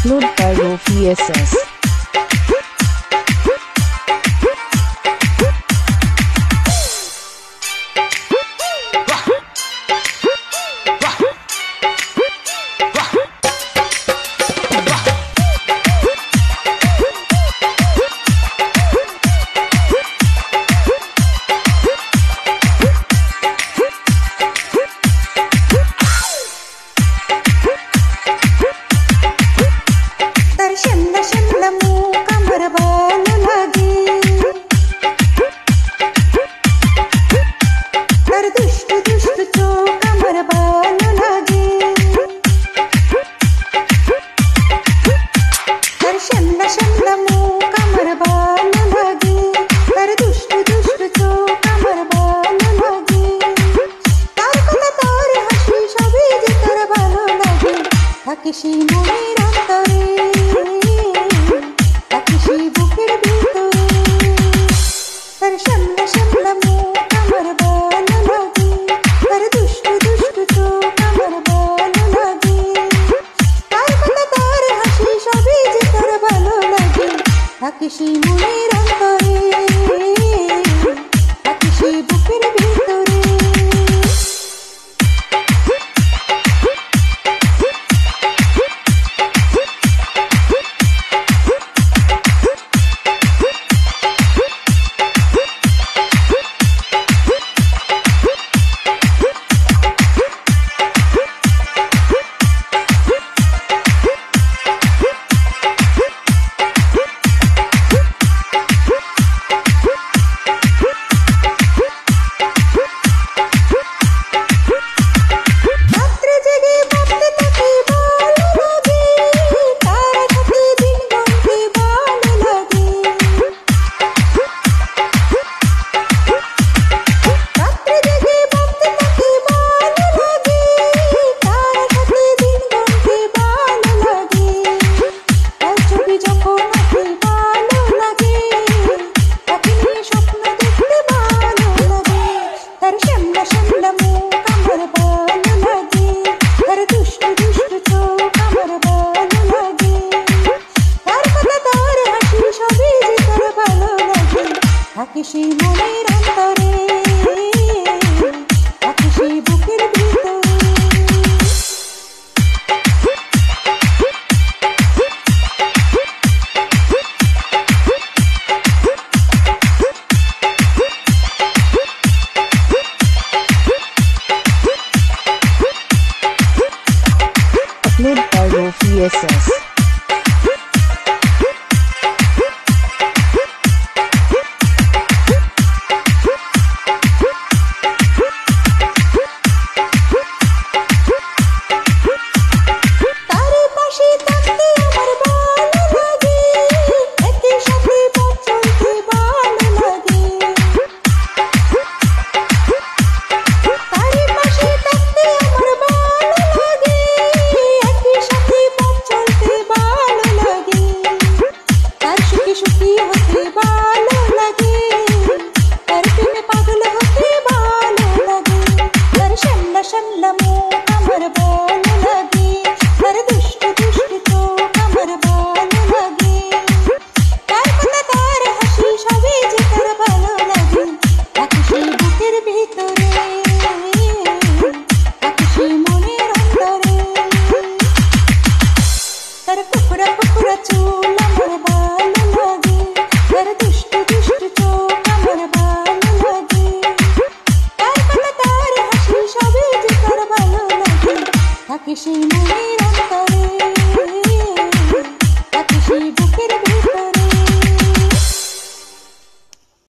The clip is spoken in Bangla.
Upload by Rofi SS. কিসি মনের অন্তরে কিসি বুকের ভিতরে তার সামলা সামলা মুখ আমার ভালো লাগে তার দুষ্টু দুষ্টু চোখ আমার ভালো লাগে তার কথা তার হাসি সবই যে তার ভালো লাগে কিসি মনের অন্তরে কিসি বুকের ভিতরে কিসি মনের অন্তরে কিসি বুকের ভিতরে Upload by Rofi SS. Para tu